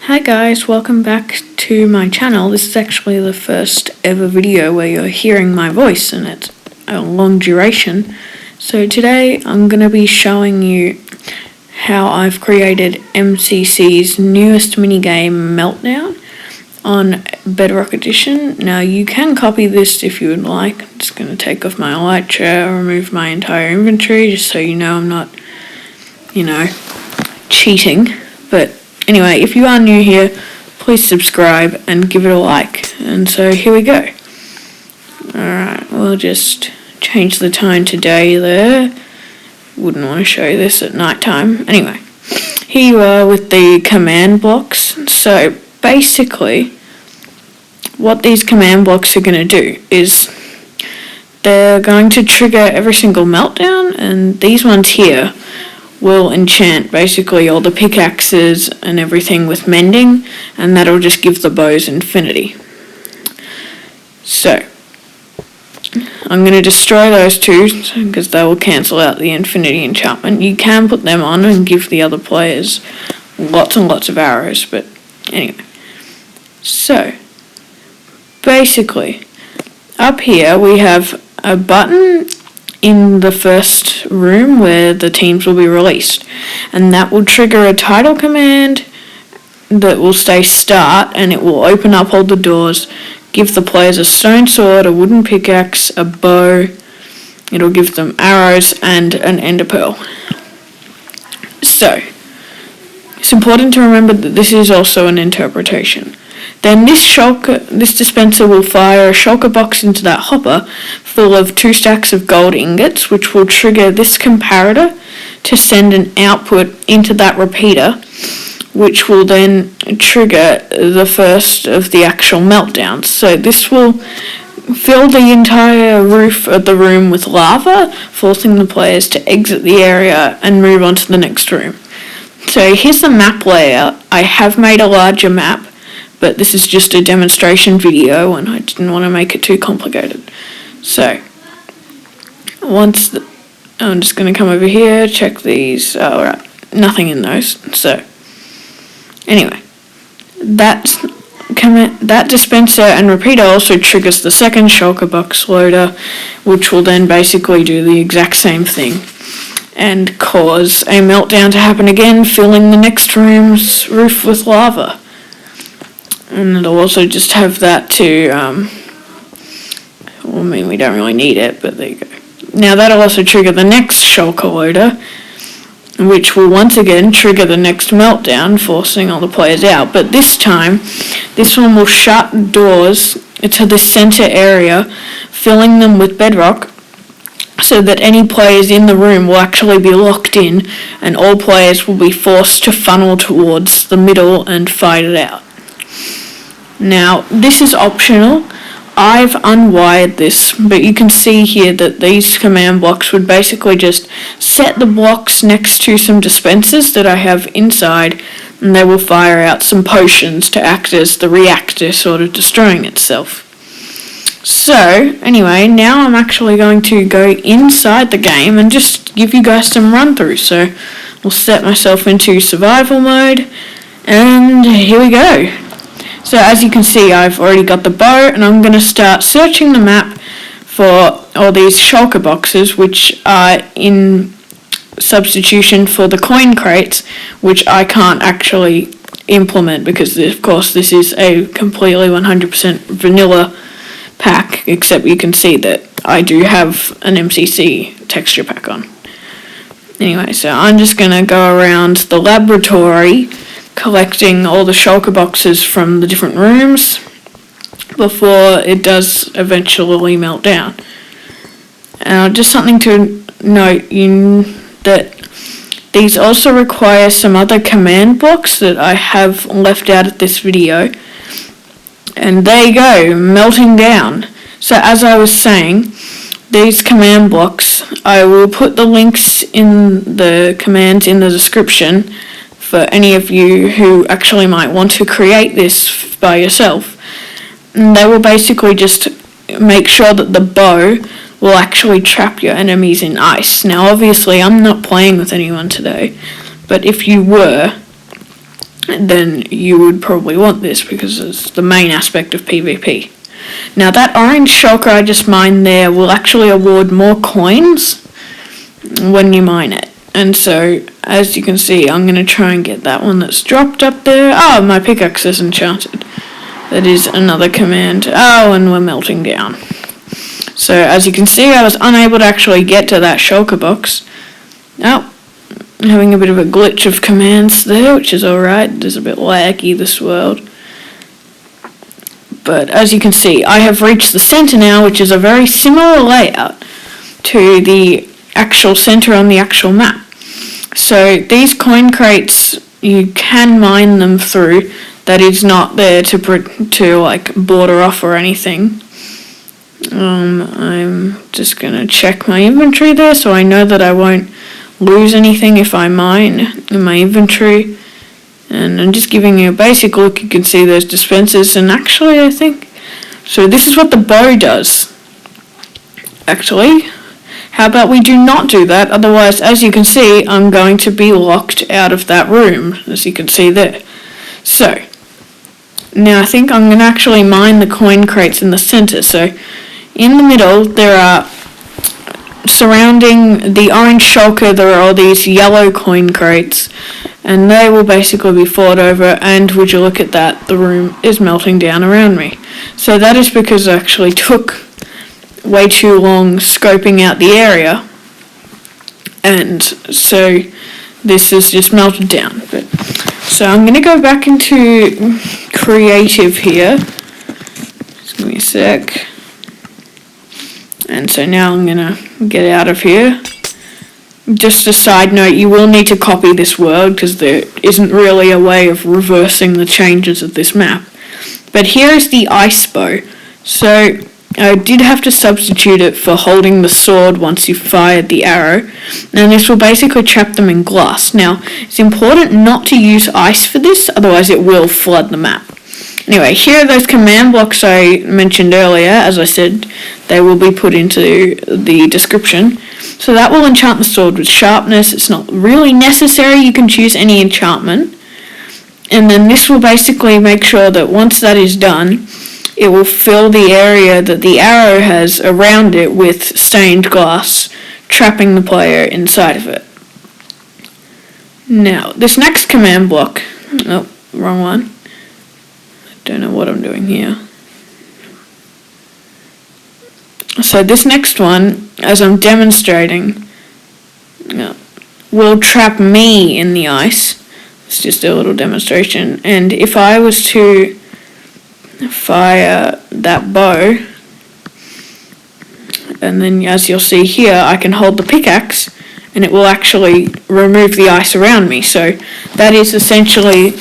Hi guys, welcome back to my channel. This is actually the first ever video where you're hearing my voice and it's a long duration. So today I'm going to be showing you how I've created MCC's newest minigame Meltdown on Bedrock Edition. Now you can copy this if you would like. I'm just going to take off my light chair, remove my entire inventory just so you know I'm not, cheating. But anyway, if you are new here, please subscribe and give it a like. And so here we go. Alright, we'll just change the time to day there. Wouldn't want to show you this at night time. Anyway, here you are with the command blocks. So basically, what these command blocks are going to do is they're going to trigger every single meltdown, and these ones here will enchant basically all the pickaxes and everything with mending, and that'll just give the bows infinity. So I'm going to destroy those two because they will cancel out the infinity enchantment. You can put them on and give the other players lots and lots of arrows, but anyway. So basically up here we have a button in the first room where the teams will be released, and that will trigger a title command that will say start, and it will open up all the doors, give the players a stone sword, a wooden pickaxe, a bow, it'll give them arrows and an ender pearl. So it's important to remember that this is also an interpretation. Then this dispenser will fire a shulker box into that hopper full of 2 stacks of gold ingots, which will trigger this comparator to send an output into that repeater, which will then trigger the first of the actual meltdowns. So this will fill the entire roof of the room with lava, forcing the players to exit the area and move on to the next room. So here's the map layout. I have made a larger map, but this is just a demonstration video and I didn't want to make it too complicated. So I'm just going to come over here, check these. Alright, nothing in those. So anyway, that dispenser and repeater also triggers the second shulker box loader, which will then basically do the exact same thing and cause a meltdown to happen again, filling the next room's roof with lava. And it'll also just have that to, we don't really need it, but there you go. Now that'll also trigger the next shulker loader, which will once again trigger the next meltdown, forcing all the players out. But this time, this one will shut doors to the center area, filling them with bedrock, so that any players in the room will actually be locked in, and all players will be forced to funnel towards the middle and fight it out. Now, this is optional. I've unwired this, but you can see here that these command blocks would basically just set the blocks next to some dispensers that I have inside, and they will fire out some potions to act as the reactor, sort of destroying itself. So, anyway, now I'm actually going to go inside the game and just give you guys some run-through. So, I'll set myself into survival mode, and here we go. So as you can see, I've already got the bow, and I'm going to start searching the map for all these shulker boxes, which are in substitution for the coin crates, which I can't actually implement because, of course, this is a completely 100% vanilla pack, except you can see that I do have an MCC texture pack on. Anyway, so I'm just going to go around the laboratory collecting all the shulker boxes from the different rooms before it does eventually melt down. Just something to note that these also require some other command blocks that I have left out of this video. And there you go, melting down. So as I was saying, these command blocks, I will put the links in the commands in the description for any of you who actually might want to create this by yourself. And they will basically just make sure that the bow will actually trap your enemies in ice. Now obviously I'm not playing with anyone today, but if you were, then you would probably want this because it's the main aspect of PvP. Now that orange shulker I just mined there will actually award more coins when you mine it. And so, as you can see, I'm going to try and get that one that's dropped up there. Oh, my pickaxe is enchanted. That is another command. Oh, and we're melting down. So, as you can see, I was unable to actually get to that shulker box. Oh, having a bit of a glitch of commands there, which is alright. It's a bit laggy, this world. But as you can see, I have reached the center now, which is a very similar layout to the actual center on the actual map. So these coin crates, you can mine them through. That is not there to like border off or anything. I'm just gonna check my inventory there so I know that I won't lose anything if I mine in my inventory. And I'm just giving you a basic look. You can see those dispensers, and actually I think so this is what the bow does. Actually, how about we do not do that? Otherwise, as you can see, I'm going to be locked out of that room, as you can see there. So now I think I'm going to actually mine the coin crates in the center. So in the middle there are, surrounding the orange shulker, there are all these yellow coin crates, and they will basically be fought over, and would you look at that, the room is melting down around me. So that is because I actually took way too long scoping out the area, and so this is just melted down. But so I'm going to go back into creative here. Just give me a sec. And so now I'm going to get out of here. Just a side note, you will need to copy this world because there isn't really a way of reversing the changes of this map. But here is the ice bow. So I did have to substitute it for holding the sword once you fired the arrow, and this will basically trap them in glass. Now, it's important not to use ice for this, otherwise it will flood the map. Anyway, here are those command blocks I mentioned earlier. As I said, they will be put into the description. So that will enchant the sword with sharpness. It's not really necessary, you can choose any enchantment. And then this will basically make sure that once that is done, it will fill the area that the arrow has around it with stained glass, trapping the player inside of it. Now, this next command block, oh, wrong one. I don't know what I'm doing here. So this next one, as I'm demonstrating, will trap me in the ice. It's just a little demonstration. And if I was to fire that bow, and then as you'll see here, I can hold the pickaxe and it will actually remove the ice around me. So that is essentially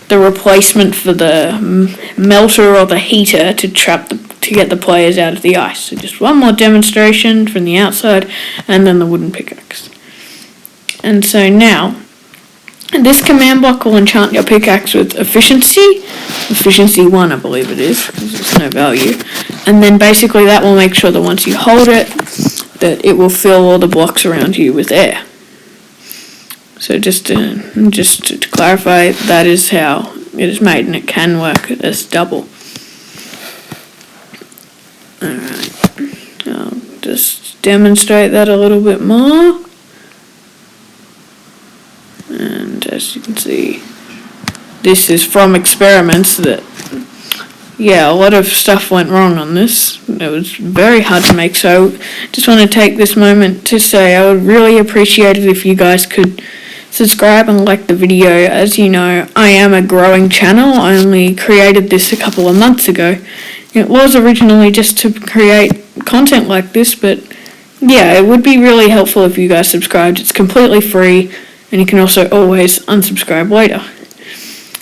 the replacement for the melter or the heater to get the players out of the ice. So just one more demonstration from the outside, and then the wooden pickaxe. And so now, this command block will enchant your pickaxe with efficiency 1 I believe it is, because there's no value, and then basically that will make sure that once you hold it, that it will fill all the blocks around you with air. So just to clarify, that is how it is made, and it can work as double. Alright, I'll just demonstrate that a little bit more. And as you can see, this is from experiments that, yeah, a lot of stuff went wrong on this. It was very hard to make, so just want to take this moment to say I would really appreciate it if you guys could subscribe and like the video. As you know, I am a growing channel. I only created this a couple of months ago. It was originally just to create content like this, but yeah, it would be really helpful if you guys subscribed. It's completely free, and you can also always unsubscribe later.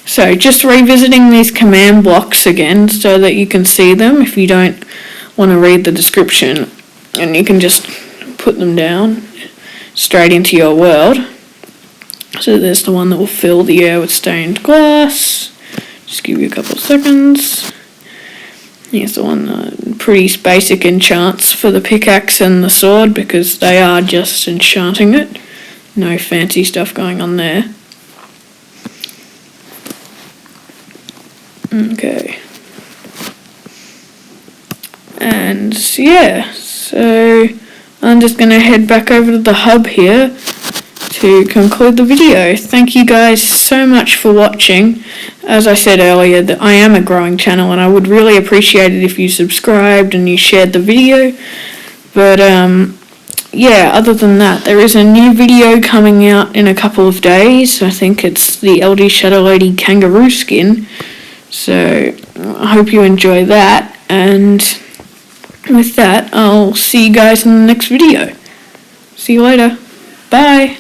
So just revisiting these command blocks again so that you can see them if you don't want to read the description, and you can just put them down straight into your world. So there's the one that will fill the air with stained glass. Just give you a couple of seconds. Here's the one that pretty basic enchants for the pickaxe and the sword, because they are just enchanting it. No fancy stuff going on there. Okay. And yeah, so I'm just going to head back over to the hub here to conclude the video. Thank you guys so much for watching. As I said earlier, that I am a growing channel and I would really appreciate it if you subscribed and you shared the video. But yeah, other than that, there is a new video coming out in a couple of days. I think it's the LD Shadow Lady kangaroo skin. So I hope you enjoy that, and with that, I'll see you guys in the next video. See you later. Bye.